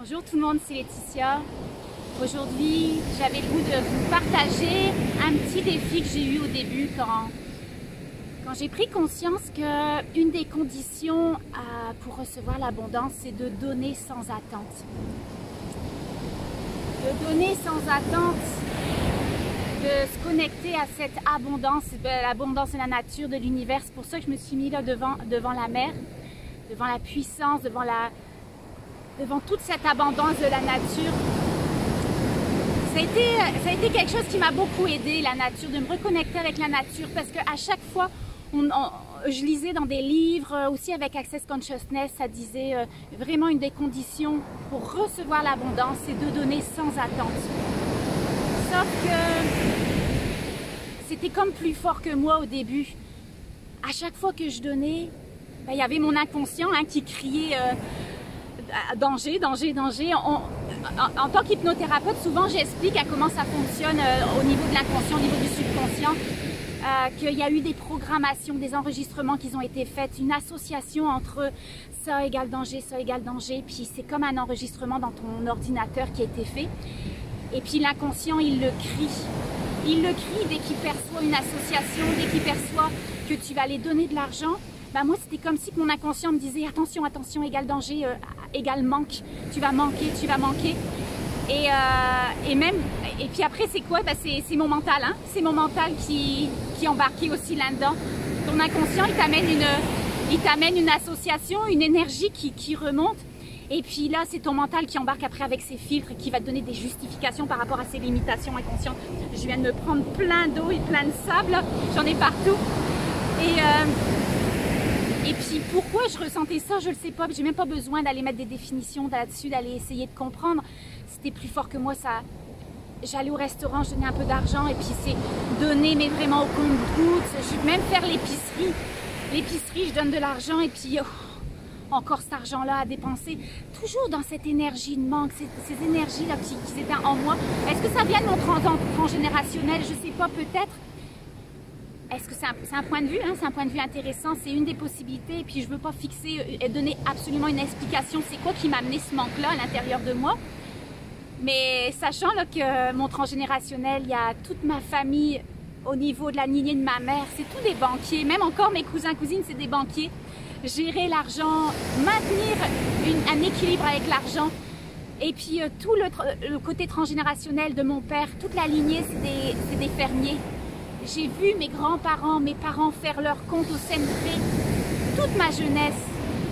Bonjour tout le monde, c'est Laetitia. Aujourd'hui, j'avais le goût de vous partager un petit défi que j'ai eu au début quand j'ai pris conscience qu'une des conditions pour recevoir l'abondance, c'est de donner sans attente. De donner sans attente, de se connecter à cette abondance, l'abondance de la nature, de l'univers. C'est pour ça que je me suis mis là devant la mer, devant la puissance, devant toute cette abondance de la nature. Ça a été quelque chose qui m'a beaucoup aidé, la nature, de me reconnecter avec la nature, parce qu'à chaque fois, je lisais dans des livres, aussi avec Access Consciousness, ça disait vraiment une des conditions pour recevoir l'abondance, c'est de donner sans attente. Sauf que c'était comme plus fort que moi au début. À chaque fois que je donnais, il y avait mon inconscient qui criait danger, danger, danger. En tant qu'hypnothérapeute, souvent j'explique à comment ça fonctionne au niveau de l'inconscient, au niveau du subconscient, qu'il y a eu des programmations, des enregistrements qui ont été faits, une association entre ça égale danger, puis c'est comme un enregistrement dans ton ordinateur qui a été fait. Et puis l'inconscient, il le crie. Il le crie dès qu'il perçoit une association, dès qu'il perçoit que tu vas aller donner de l'argent. Moi, c'était comme si mon inconscient me disait attention, attention, égale danger, égale manque. Tu vas manquer. Et puis après, c'est quoi? C'est mon mental. C'est mon mental qui est embarqué aussi là-dedans. Ton inconscient, il t'amène une association, une énergie qui remonte. Et puis là, c'est ton mental qui embarque après avec ses filtres, qui va te donner des justifications par rapport à ses limitations inconscientes. Je viens de me prendre plein d'eau et plein de sable, j'en ai partout. Et puis pourquoi je ressentais ça, je ne le sais pas. J'ai même pas besoin d'aller mettre des définitions là-dessus, d'aller essayer de comprendre. C'était plus fort que moi. J'allais au restaurant, je donnais un peu d'argent et puis c'est donner, mais vraiment au compte-gouttes. Je vais même faire l'épicerie. L'épicerie, je donne de l'argent et puis encore cet argent-là à dépenser, toujours dans cette énergie de manque, ces énergies-là qui étaient en moi. Est-ce que ça vient de mon transgénérationnel? Je ne sais pas, peut-être. Est-ce que c'est un point de vue? C'est un point de vue intéressant, c'est une des possibilités. Et puis je ne veux pas fixer et donner absolument une explication. C'est quoi qui m'a amené ce manque-là à l'intérieur de moi? Mais sachant là, que mon transgénérationnel, il y a toute ma famille au niveau de la lignée de ma mère, c'est tous des banquiers. Même encore mes cousins, cousines, c'est des banquiers. Gérer l'argent, maintenir un équilibre avec l'argent. Et puis tout le côté transgénérationnel de mon père, toute la lignée, c'est des fermiers. J'ai vu mes grands-parents, mes parents faire leur compte au CNP, toute ma jeunesse,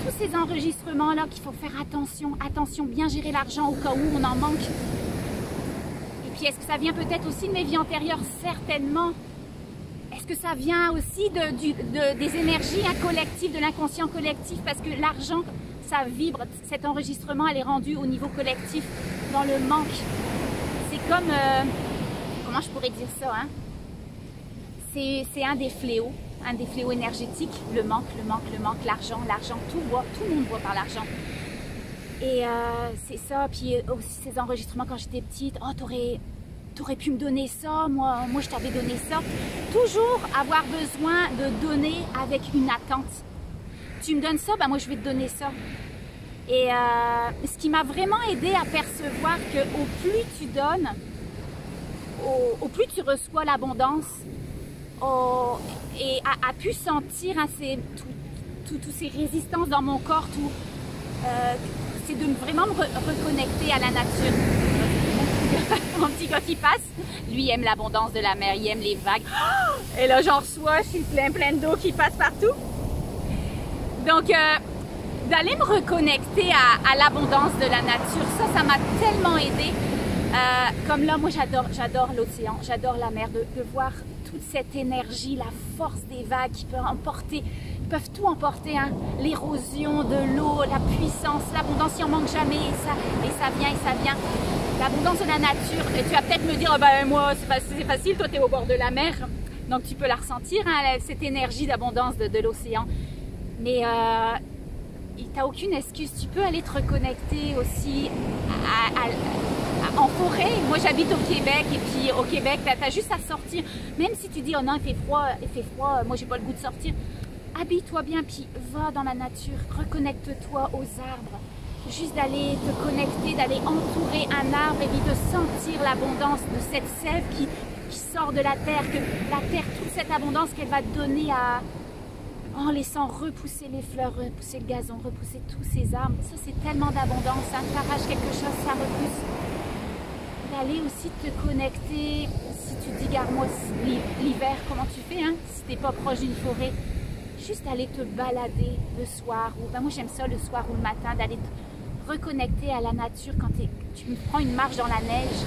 tous ces enregistrements-là qu'il faut faire attention, bien gérer l'argent au cas où on en manque. Et puis est-ce que ça vient peut-être aussi de mes vies antérieures? Certainement. Est-ce que ça vient aussi des énergies collectives, de l'inconscient collectif? Parce que l'argent, ça vibre, cet enregistrement, elle est rendue au niveau collectif, dans le manque. C'est comme, comment je pourrais dire ça, c'est un des fléaux énergétiques, le manque, l'argent, tout le monde boit par l'argent. Et c'est ça, puis aussi ces enregistrements quand j'étais petite, t'aurais pu me donner ça, moi je t'avais donné ça. Toujours avoir besoin de donner avec une attente. Tu me donnes ça, moi je vais te donner ça. Et ce qui m'a vraiment aidé à percevoir que au plus tu donnes, au plus tu reçois l'abondance, et a pu sentir toutes ces résistances dans mon corps, c'est de vraiment me reconnecter à la nature. Mon petit gars qui passe, lui il aime l'abondance de la mer, il aime les vagues. Et là j'en reçois, je suis plein d'eau qui passe partout. Donc d'aller me reconnecter à l'abondance de la nature, ça m'a tellement aidé. Comme là, moi j'adore l'océan, j'adore la mer, de voir toute cette énergie, la force des vagues qui peuvent tout emporter, l'érosion de l'eau, la puissance, l'abondance, il en manque jamais, et ça vient. L'abondance de la nature, et tu vas peut-être me dire, moi c'est facile, toi tu es au bord de la mer, donc tu peux la ressentir, cette énergie d'abondance de l'océan. Mais t'as aucune excuse, tu peux aller te reconnecter aussi en forêt. Moi j'habite au Québec, et puis au Québec t'as juste à sortir, même si tu dis oh non il fait froid, moi j'ai pas le goût de sortir, habille-toi bien puis va dans la nature, reconnecte-toi aux arbres, juste d'aller te connecter, d'aller entourer un arbre et puis de sentir l'abondance de cette sève qui sort de la terre, que la terre, toute cette abondance qu'elle va donner en laissant repousser les fleurs, repousser le gazon, repousser tous ces arbres. Ça, c'est tellement d'abondance, hein. T'arraches quelque chose, ça repousse. D'aller aussi te connecter, si tu te dis, garde-moi l'hiver, comment tu fais, hein, si t'es pas proche d'une forêt, juste aller te balader le soir, ou ben moi j'aime ça le soir ou le matin, d'aller te reconnecter à la nature quand tu prends une marche dans la neige,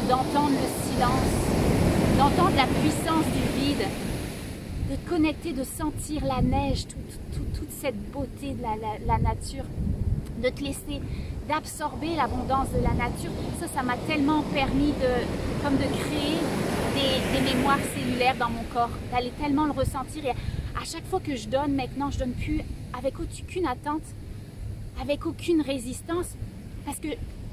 d'entendre le silence, d'entendre la puissance du vide, de te connecter, de sentir la neige, toute cette beauté de la nature, de te laisser, d'absorber l'abondance de la nature. Ça m'a tellement permis de créer des mémoires cellulaires dans mon corps, d'aller tellement le ressentir. Et à chaque fois que je donne, maintenant, je donne plus avec aucune attente, avec aucune résistance, parce que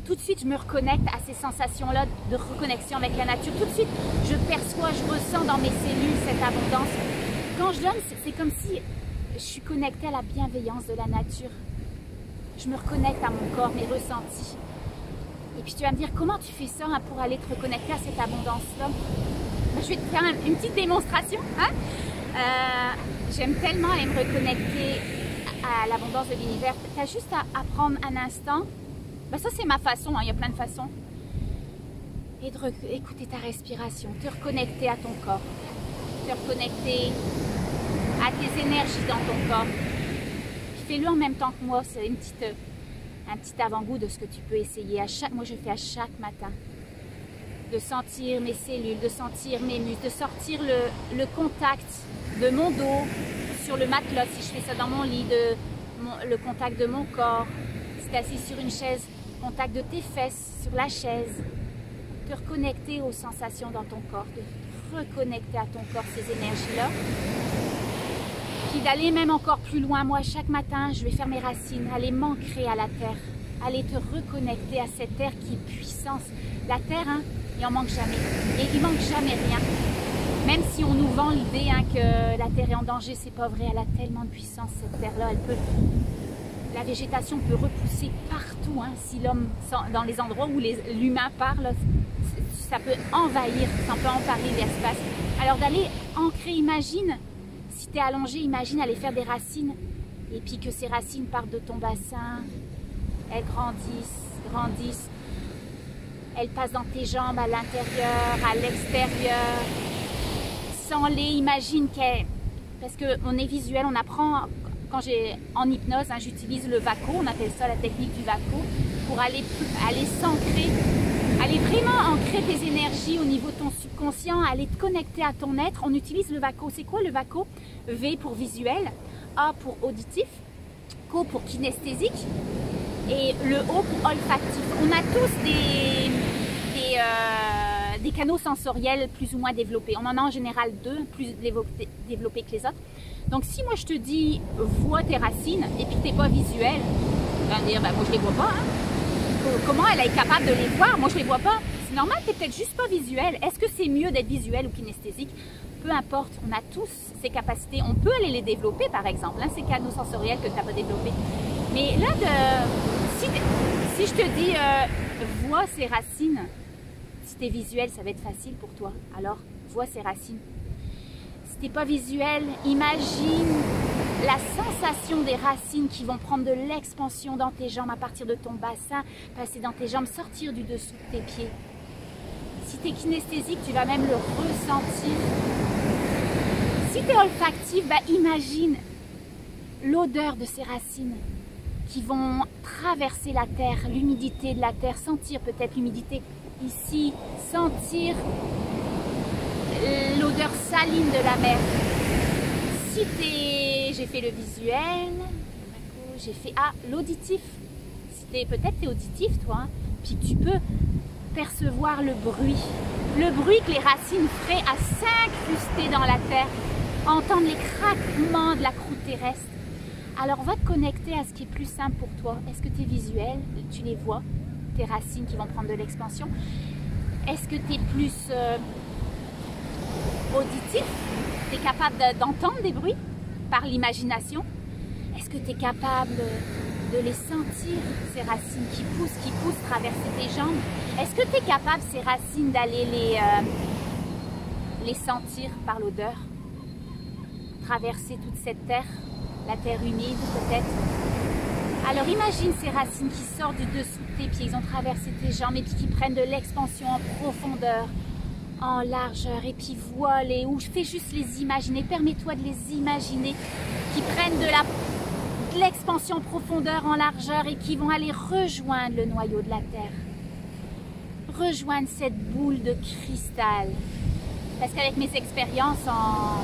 tout de suite, je me reconnecte à ces sensations-là de reconnexion avec la nature. Tout de suite, je perçois, je ressens dans mes cellules cette abondance. Quand je donne, c'est comme si je suis connectée à la bienveillance de la nature. Je me reconnecte à mon corps, mes ressentis. Et puis tu vas me dire, comment tu fais ça, hein, pour aller te reconnecter à cette abondance-là? Je vais te faire une petite démonstration. Hein? J'aime tellement aller me reconnecter à l'abondance de l'univers. Tu as juste à prendre un instant. Ben ça, c'est ma façon, hein, il y a plein de façons. Et d'écouter ta respiration, te reconnecter à ton corps, te reconnecter à tes énergies dans ton corps. Fais-le en même temps que moi, c'est un petit avant-goût de ce que tu peux essayer. Moi, je fais à chaque matin. De sentir mes cellules, de sentir mes muscles, de sortir le contact de mon dos sur le matelas, si je fais ça dans mon lit, le contact de mon corps. Si tu es assis sur une chaise, contact de tes fesses sur la chaise. Te reconnecter aux sensations dans ton corps, de reconnecter à ton corps ces énergies-là. Puis d'aller même encore plus loin. Moi, chaque matin, je vais faire mes racines, aller m'ancrer à la terre, aller te reconnecter à cette terre qui est puissance. La terre, hein, il en manque jamais. Et il manque jamais rien. Même si on nous vend l'idée, hein, que la terre est en danger, c'est pas vrai. Elle a tellement de puissance, cette terre-là. La végétation peut repousser partout. Hein, si l'homme, dans les endroits où l'humain parle, ça peut envahir, ça peut envahir l'espace. Alors d'aller ancrer, imagine. Si tu es allongé, imagine aller faire des racines et puis que ces racines partent de ton bassin, elles grandissent, elles passent dans tes jambes à l'intérieur, à l'extérieur. Sens-les, imagine qu'elles... Parce qu'on est visuel, on apprend, en hypnose, hein, j'utilise le Vaco, on appelle ça la technique du Vaco, pour aller s'ancrer, aller vraiment ancrer tes énergies au niveau de ton subconscient, aller te connecter à ton être. On utilise le Vaco. C'est quoi le Vaco? V pour visuel, A pour auditif, Co pour kinesthésique et le O pour olfactif. On a tous des canaux sensoriels plus ou moins développés. On en a en général deux, plus développés que les autres. Donc si moi je te dis vois tes racines et puis que tu n'es pas visuel, tu vas me dire, ben, moi je les vois pas. Hein. Comment elle est capable de les voir? Moi je les vois pas. C'est normal, tu n'es peut-être juste pas visuel. Est-ce que c'est mieux d'être visuel ou kinesthésique? Peu importe, on a tous ces capacités. On peut aller les développer par exemple, hein, ces canaux sensoriels que tu n'as pas développés. Mais là, si je te dis vois ces racines, si tu es visuel, ça va être facile pour toi. Alors, vois ces racines. Si tu n'es pas visuel, imagine la sensation des racines qui vont prendre de l'expansion dans tes jambes à partir de ton bassin, passer dans tes jambes, sortir du dessous de tes pieds. Si tu es kinesthésique, tu vas même le ressentir. Si tu es olfactif, bah, imagine l'odeur de ces racines qui vont traverser la terre, l'humidité de la terre, sentir peut-être l'humidité ici, sentir l'odeur saline de la mer. Si j'ai fait le visuel, j'ai fait l'auditif. Si peut-être tu es auditif toi, hein, puis tu peux percevoir le bruit que les racines feraient à s'incruster dans la terre, entendre les craquements de la croûte terrestre. Alors va te connecter à ce qui est plus simple pour toi. Est-ce que tu es visuel? Tu les vois, tes racines qui vont prendre de l'expansion. Est-ce que tu es plus auditif? Tu es capable d'entendre des bruits par l'imagination? Est-ce que tu es capable de les sentir, ces racines qui poussent, traverser tes jambes. Est-ce que tu es capable, ces racines, d'aller les sentir par l'odeur? Traverser toute cette terre, la terre humide peut-être. Alors imagine ces racines qui sortent du dessous de tes pieds, ils ont traversé tes jambes et puis qui prennent de l'expansion en profondeur, en largeur, et puis vois-les, ou fais juste les imaginer, permets-toi de les imaginer, qui prennent de l'expansion en profondeur, en largeur, et qui vont aller rejoindre le noyau de la terre. Rejoindre cette boule de cristal. Parce qu'avec mes expériences en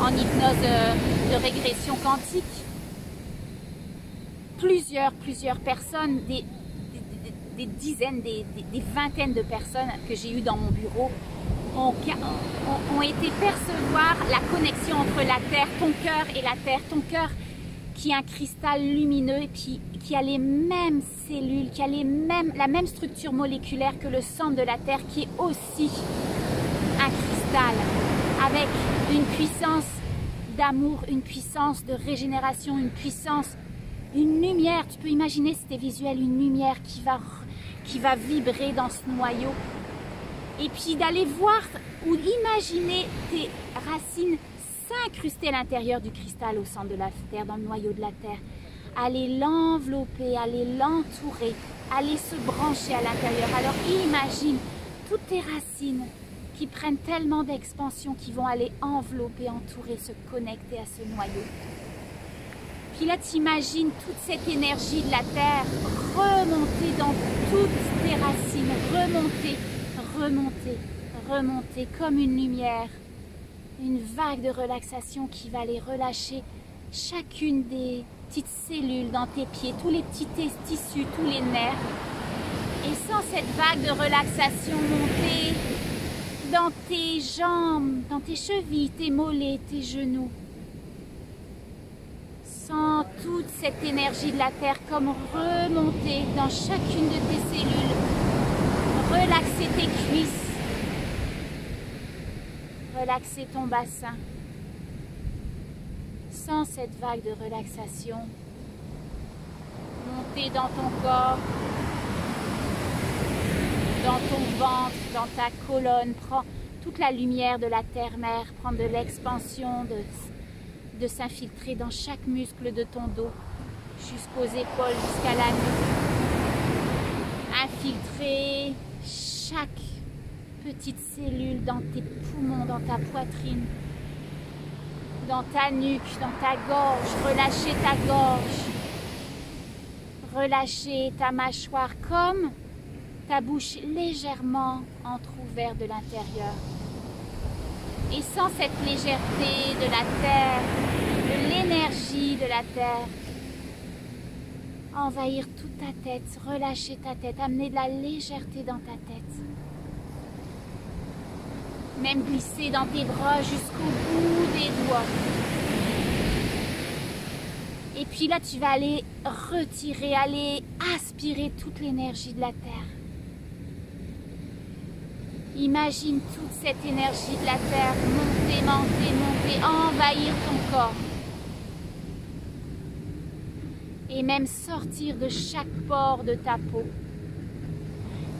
hypnose de régression quantique, plusieurs personnes, des dizaines, des vingtaines de personnes que j'ai eues dans mon bureau ont été percevoir la connexion entre la terre, ton cœur et la terre, ton cœur qui est un cristal lumineux et puis qui a les mêmes cellules, qui a la même structure moléculaire que le centre de la terre, qui est aussi un cristal avec une puissance d'amour, une puissance de régénération, une puissance, une lumière. Tu peux imaginer, c'était visuel, une lumière qui va vibrer dans ce noyau. Et puis d'aller voir ou imaginer tes racines s'incruster à l'intérieur du cristal au centre de la terre, dans le noyau de la terre. Aller l'envelopper, aller l'entourer, aller se brancher à l'intérieur. Alors imagine toutes tes racines qui prennent tellement d'expansion, qui vont aller envelopper, entourer, se connecter à ce noyau. Puis là, tu imagines toute cette énergie de la terre remonter dans toutes tes racines, remonter comme une lumière, une vague de relaxation qui va aller relâcher chacune des petites cellules dans tes pieds, tous les petits tissus, tous les nerfs. Et sans cette vague de relaxation monter dans tes jambes, dans tes chevilles, tes mollets, tes genoux. Sens toute cette énergie de la terre comme remonter dans chacune de tes cellules. Relaxer tes cuisses. Relaxer ton bassin. Sens cette vague de relaxation. Monter dans ton corps. Dans ton ventre, dans ta colonne. Prends toute la lumière de la terre-mère. Prendre de l'expansion, de s'infiltrer dans chaque muscle de ton dos, jusqu'aux épaules, jusqu'à la nuque. Infiltrer chaque petite cellule dans tes poumons, dans ta poitrine, dans ta nuque, dans ta gorge. Relâcher ta gorge. Relâcher ta mâchoire comme ta bouche légèrement entrouverte de l'intérieur. Et sans cette légèreté de la terre, de l'énergie de la terre, envahir toute ta tête, relâcher ta tête, amener de la légèreté dans ta tête. Même glisser dans tes bras jusqu'au bout des doigts. Et puis là, tu vas aller retirer, aller aspirer toute l'énergie de la terre. Imagine toute cette énergie de la terre monter, envahir ton corps. Et même sortir de chaque pore de ta peau.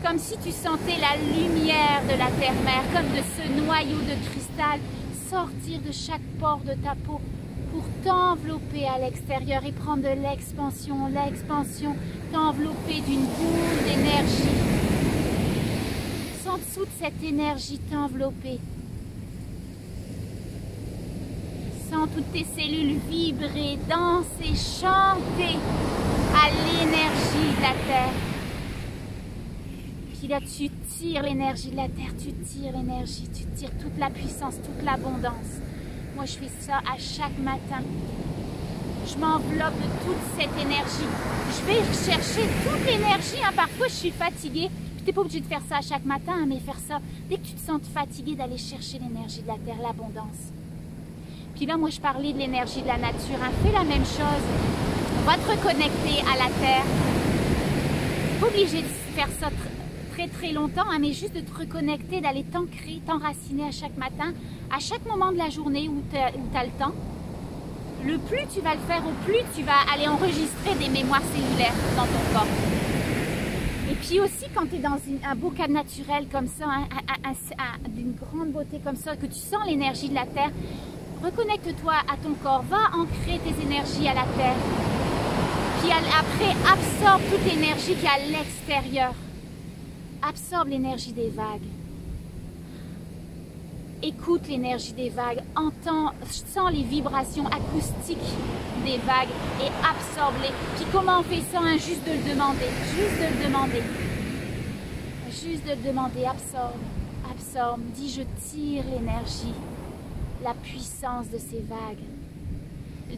Comme si tu sentais la lumière de la terre-mère, comme de ce noyau de cristal, sortir de chaque pore de ta peau pour t'envelopper à l'extérieur et prendre de l'expansion, t'envelopper d'une boule d'énergie. En dessous de cette énergie t'envelopper. Sens toutes tes cellules vibrer, danser, chanter à l'énergie de la terre. Puis là, tu tires l'énergie de la terre, tu tires l'énergie, tu tires toute la puissance, toute l'abondance. Moi, je fais ça à chaque matin. Je m'enveloppe de toute cette énergie. Je vais chercher toute l'énergie. Parfois, je suis fatiguée. Tu n'es pas obligé de faire ça chaque matin, mais faire ça dès que tu te sens fatigué, d'aller chercher l'énergie de la terre, l'abondance. Puis là, moi, je parlais de l'énergie de la nature. Fais la même chose. On va te reconnecter à la terre. Pas obligé de faire ça très longtemps, mais juste de te reconnecter, d'aller t'ancrer, t'enraciner à chaque matin, à chaque moment de la journée où tu as le temps. le plus tu vas le faire, au plus tu vas aller enregistrer des mémoires cellulaires dans ton corps. Et puis aussi quand tu es dans un beau cadre naturel comme ça, d'une grande beauté comme ça, que tu sens l'énergie de la terre, reconnecte-toi à ton corps, va ancrer tes énergies à la terre. Puis après, absorbe toute l'énergie qui est à l'extérieur. Absorbe l'énergie des vagues. Écoute l'énergie des vagues, entends, sens les vibrations acoustiques des vagues et absorbe-les. Puis comment on fait ça, hein? Juste de le demander, juste de le demander. Juste de le demander, absorbe, absorbe. Dis, je tire l'énergie, la puissance de ces vagues,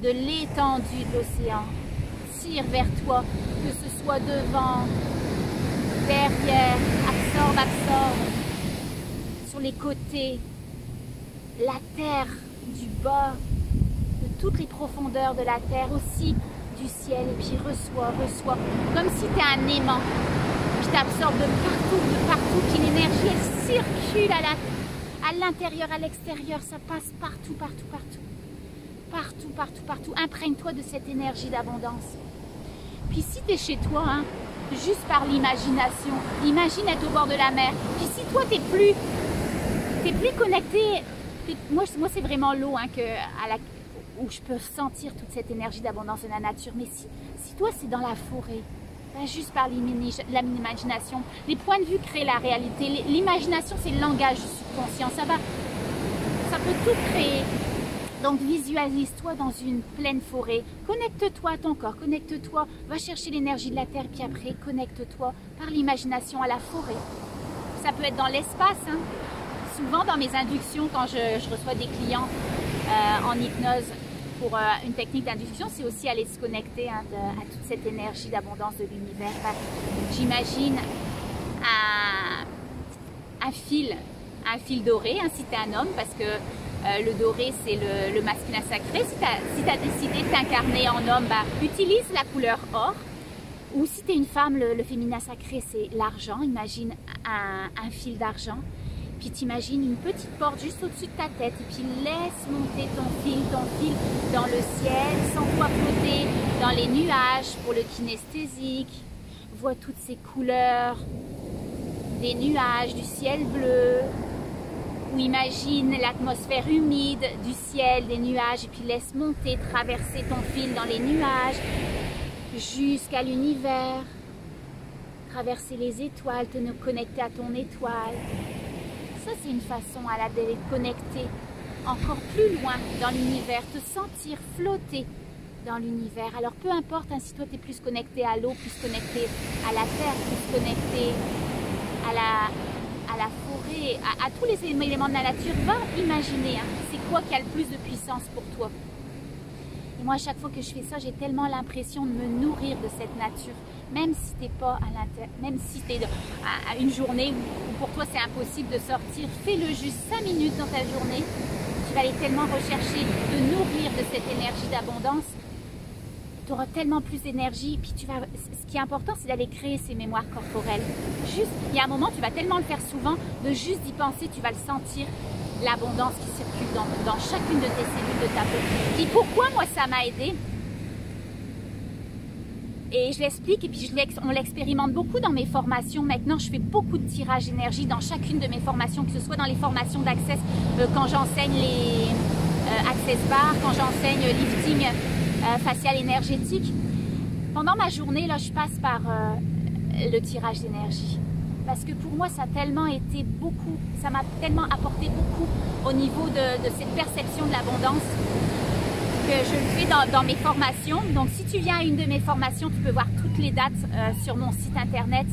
de l'étendue de l'océan. Tire vers toi, que ce soit devant, derrière, absorbe, absorbe. Sur les côtés, la terre du bas, de toutes les profondeurs de la terre, aussi du ciel, et puis reçois, reçois, comme si tu es un aimant, puis t'absorbes de partout, puis l'énergie elle circule à l'intérieur, à l'extérieur, ça passe partout, partout, partout, partout, partout, partout, imprègne-toi de cette énergie d'abondance. Puis si tu es chez toi, hein, juste par l'imagination, imagine être au bord de la mer, puis si toi t'es plus connecté. Moi c'est vraiment l'eau hein, où je peux sentir toute cette énergie d'abondance de la nature. Mais si toi c'est dans la forêt, ben juste par l'imagination, les points de vue créent la réalité. L'imagination c'est le langage du subconscient, ça peut tout créer. Donc visualise-toi dans une pleine forêt, connecte-toi à ton corps, connecte-toi, va chercher l'énergie de la terre, puis après connecte-toi par l'imagination à la forêt. Ça peut être dans l'espace, hein. Souvent dans mes inductions, quand je reçois des clients en hypnose pour une technique d'induction, c'est aussi aller se connecter hein, à toute cette énergie d'abondance de l'univers. Ben, j'imagine un fil doré, hein, si tu es un homme, parce que le doré c'est le masculin sacré. Si tu as décidé de t'incarner en homme, ben, utilise la couleur or. Ou si tu es une femme, le féminin sacré c'est l'argent. Imagine un fil d'argent. Puis t'imagines une petite porte juste au-dessus de ta tête et puis laisse monter ton fil dans le ciel, sans toi flotter dans les nuages pour le kinesthésique. Vois toutes ces couleurs, des nuages, du ciel bleu, ou imagine l'atmosphère humide du ciel, des nuages, et puis laisse monter, traverser ton fil dans les nuages jusqu'à l'univers, traverser les étoiles, te connecter à ton étoile. Ça, c'est une façon d'aller te connecter encore plus loin dans l'univers, te sentir flotter dans l'univers. Alors, peu importe, hein, si toi, tu es plus connecté à l'eau, plus connecté à la terre, plus connecté à la forêt, à tous les éléments de la nature, va imaginer, hein, c'est quoi qui a le plus de puissance pour toi. Et moi, à chaque fois que je fais ça, j'ai tellement l'impression de me nourrir de cette nature. Même si tu n'es pas à l'intérieur, même si tu es à une journée où pour toi c'est impossible de sortir, fais-le juste 5 minutes dans ta journée. Tu vas aller tellement rechercher de nourrir de cette énergie d'abondance. Tu auras tellement plus d'énergie. Puis ce qui est important, c'est d'aller créer ces mémoires corporelles. Juste, il y a un moment, tu vas tellement le faire souvent, de juste d'y penser, tu vas le sentir. L'abondance qui circule dans chacune de tes cellules de ta peau. Puis pourquoi moi ça m'a aidé? Et je l'explique, et puis on l'expérimente beaucoup dans mes formations. Maintenant, je fais beaucoup de tirage d'énergie dans chacune de mes formations, que ce soit dans les formations d'Access, quand j'enseigne les Access Bar, quand j'enseigne lifting facial énergétique. Pendant ma journée, là, je passe par le tirage d'énergie. Parce que pour moi, ça a tellement été beaucoup, ça m'a tellement apporté beaucoup au niveau de cette perception de l'abondance, que je le fais dans mes formations. Donc si tu viens à une de mes formations, tu peux voir toutes les dates sur mon site internet,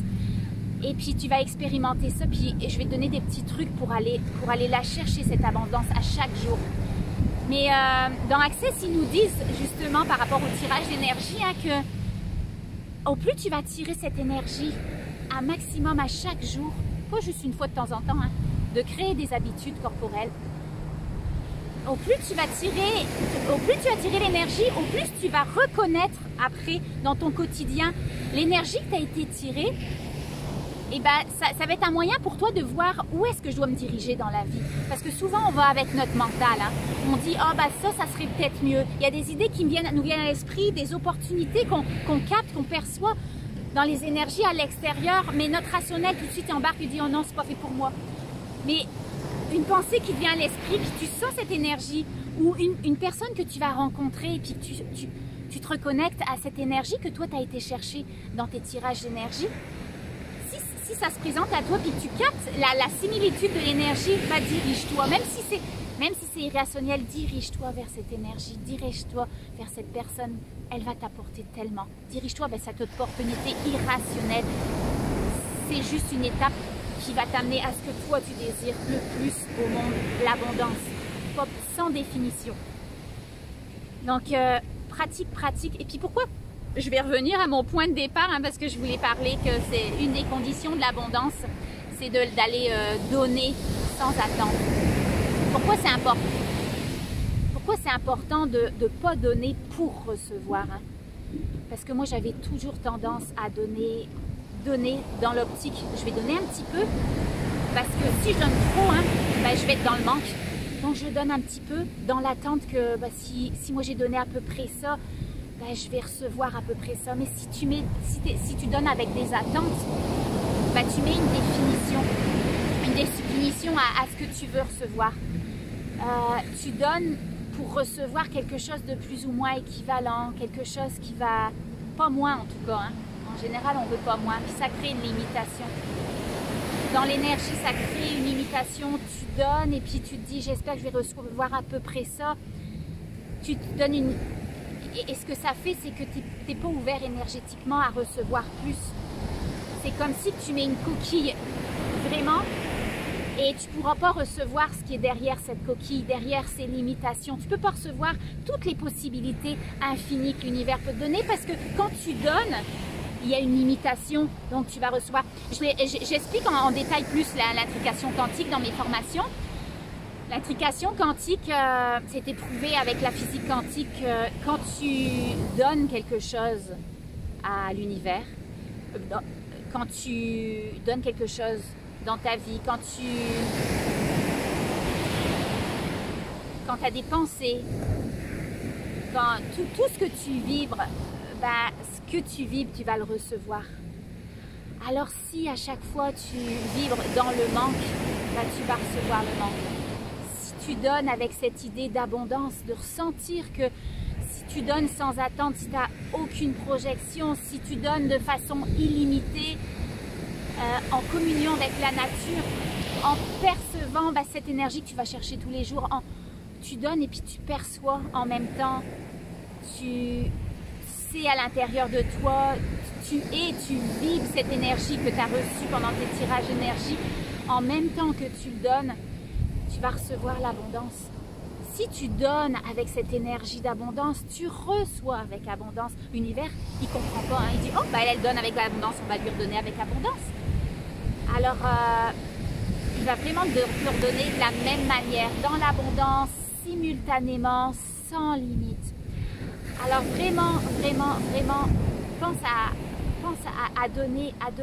et puis tu vas expérimenter ça, puis je vais te donner des petits trucs pour aller la chercher, cette abondance, à chaque jour. Mais dans Access, ils nous disent justement par rapport au tirage d'énergie, hein, que au plus tu vas tirer cette énergie un maximum à chaque jour, pas juste une fois de temps en temps, hein, de créer des habitudes corporelles. Au plus tu vas tirer l'énergie, au plus tu vas reconnaître après dans ton quotidien l'énergie que tu as été tirée, et ben ça va être un moyen pour toi de voir où est-ce que je dois me diriger dans la vie. Parce que souvent on va avec notre mental, hein. On dit oh bah ça serait peut-être mieux. Il y a des idées qui nous viennent à l'esprit, des opportunités qu'on capte, qu'on perçoit dans les énergies à l'extérieur, mais notre rationnel tout de suite embarque et dit oh non, c'est pas fait pour moi. Mais une pensée qui te vient à l'esprit, puis tu sens cette énergie, ou une personne que tu vas rencontrer, et puis tu te reconnectes à cette énergie que toi tu as été chercher dans tes tirages d'énergie. Si ça se présente à toi, puis que tu captes la similitude de l'énergie, bah dirige-toi, même si c'est irrationnel, dirige-toi vers cette énergie, dirige-toi vers cette personne, elle va t'apporter tellement. Dirige-toi vers cette opportunité irrationnelle. C'est juste une étape qui va t'amener à ce que toi tu désires le plus au monde, l'abondance, pop sans définition. Donc pratique. Et puis pourquoi je vais revenir à mon point de départ, hein, parce que je voulais parler que c'est une des conditions de l'abondance, c'est d'aller donner sans attendre. Pourquoi c'est important? Pourquoi c'est important de ne pas donner pour recevoir, hein? Parce que moi j'avais toujours tendance à donner dans l'optique, je vais donner un petit peu, parce que si je donne trop, hein, ben, je vais être dans le manque. Donc je donne un petit peu dans l'attente que ben, si moi j'ai donné à peu près ça, ben, je vais recevoir à peu près ça. Mais si tu donnes avec des attentes, ben, tu mets une définition à ce que tu veux recevoir. Tu donnes pour recevoir quelque chose de plus ou moins équivalent, quelque chose qui va, pas moins en tout cas, hein. En général on veut pas moins, puis ça crée une limitation. Dans l'énergie ça crée une limitation, tu donnes et puis tu te dis j'espère que je vais recevoir à peu près ça. Tu te donnes une... Et ce que ça fait, c'est que tu n'es pas ouvert énergétiquement à recevoir plus. C'est comme si tu mets une coquille, vraiment, et tu ne pourras pas recevoir ce qui est derrière cette coquille, derrière ces limitations. Tu ne peux pas recevoir toutes les possibilités infinies que l'univers peut te donner parce que quand tu donnes, il y a une limitation, donc tu vas recevoir. J'explique en détail plus l'intrication quantique dans mes formations. L'intrication quantique, c'est éprouvé avec la physique quantique. Quand tu donnes quelque chose à l'univers, quand tu donnes quelque chose dans ta vie, quand tu as des pensées, quand tout ce que tu vibres, ben, ce que tu vibres, tu vas le recevoir. Alors si à chaque fois tu vibres dans le manque, ben, tu vas recevoir le manque. Tu donnes avec cette idée d'abondance, de ressentir que si tu donnes sans attente, si tu n'as aucune projection, si tu donnes de façon illimitée, en communion avec la nature, en percevant bah, cette énergie que tu vas chercher tous les jours, tu donnes et puis tu perçois en même temps, tu sais à l'intérieur de toi, tu vibres cette énergie que tu as reçue pendant tes tirages d'énergie, en même temps que tu le donnes, tu vas recevoir l'abondance. Si tu donnes avec cette énergie d'abondance, tu reçois avec abondance. L'univers, il ne comprend pas. Hein. Il dit, oh, bah, elle donne avec l'abondance, on va lui redonner avec abondance. Alors, il va vraiment te redonner de la même manière, dans l'abondance, simultanément, sans limite. Alors, vraiment, pense à donner tout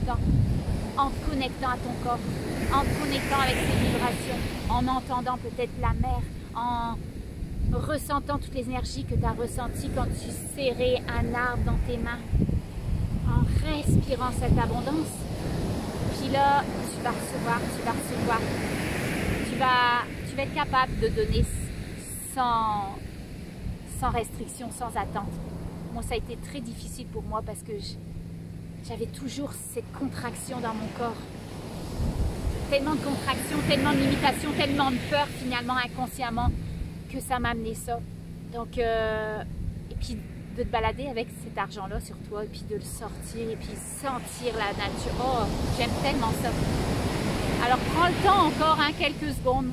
le temps. En te connectant à ton corps, en te connectant avec ses vibrations, en entendant peut-être la mer, en ressentant toutes les énergies que tu as ressenties quand tu serrais un arbre dans tes mains, en respirant cette abondance. Puis là, tu vas recevoir. Tu vas être capable de donner sans restriction, sans attente. Moi, ça a été très difficile pour moi parce que j'avais toujours cette contraction dans mon corps. Tellement de contraction, tellement de limitation, tellement de peur finalement inconsciemment que ça m'a amené ça. Donc, et puis de te balader avec cet argent-là sur toi et puis de le sortir et puis sentir la nature. Oh, j'aime tellement ça. Alors prends le temps encore, hein, quelques secondes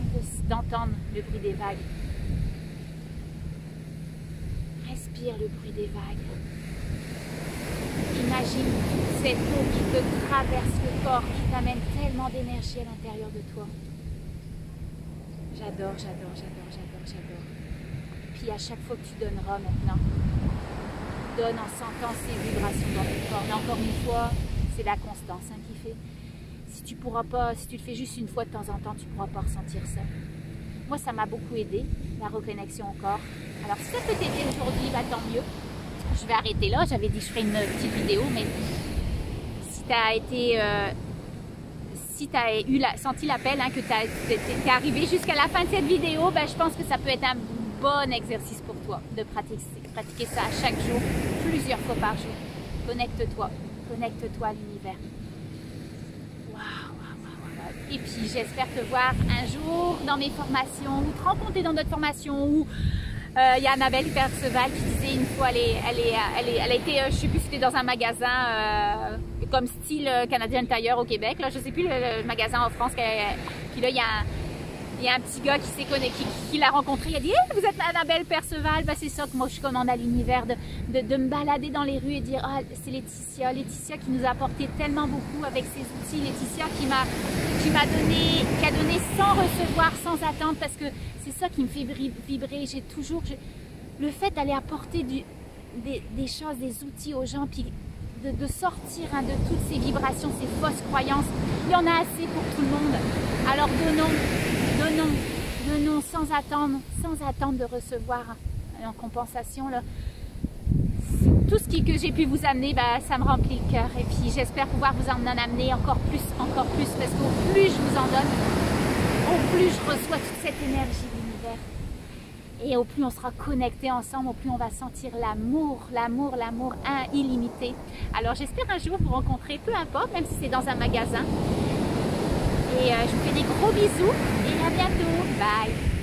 d'entendre le bruit des vagues. Respire le bruit des vagues. Imagine cette eau qui te traverse le corps, qui t'amène tellement d'énergie à l'intérieur de toi. J'adore. Puis à chaque fois que tu donneras maintenant, donne en sentant ces vibrations dans ton corps. Mais encore une fois, c'est la constance qui fait. Si tu pourras pas, si tu le fais juste une fois de temps en temps, tu ne pourras pas ressentir ça. Moi, ça m'a beaucoup aidé, la reconnexion au corps. Alors, si ça peut t'aider aujourd'hui, bah, tant mieux. Je vais arrêter là. J'avais dit que je ferais une petite vidéo, mais si tu as été... si tu as senti l'appel, que tu es arrivé jusqu'à la fin de cette vidéo, ben, je pense que ça peut être un bon exercice pour toi de pratiquer ça chaque jour, plusieurs fois par jour. Connecte-toi à l'univers. Waouh. Et puis j'espère te voir un jour dans mes formations, ou te rencontrer dans d'autres formations, où il y a Annabelle Perceval qui disait une fois, elle a été, je sais plus si c'était dans un magasin comme style Canadian Tire au Québec, là, je sais plus le magasin en France, puis là il y a un petit gars qui l'a rencontré, il a dit hey, vous êtes Annabelle Perceval, ben, c'est ça que moi je commande à l'univers, de me balader dans les rues et dire ah c'est Laetitia qui nous a apporté tellement beaucoup avec ses outils, Laetitia qui a donné sans recevoir, sans attendre, parce que c'est ça qui me fait vibrer. J'ai toujours le fait d'aller apporter des choses, des outils aux gens, puis de sortir de toutes ces vibrations, ces fausses croyances. Il y en a assez pour tout le monde. Alors donnons sans attendre de recevoir en compensation. Là. Tout ce que j'ai pu vous amener, bah, ça me remplit le cœur. Et puis j'espère pouvoir vous en amener encore plus, parce qu'au plus je vous en donne, au plus je reçois toute cette énergie de l'univers. Et au plus on sera connectés ensemble, au plus on va sentir l'amour illimité. Alors j'espère un jour vous rencontrer, peu importe, même si c'est dans un magasin. Et je vous fais des gros bisous et à bientôt. Bye!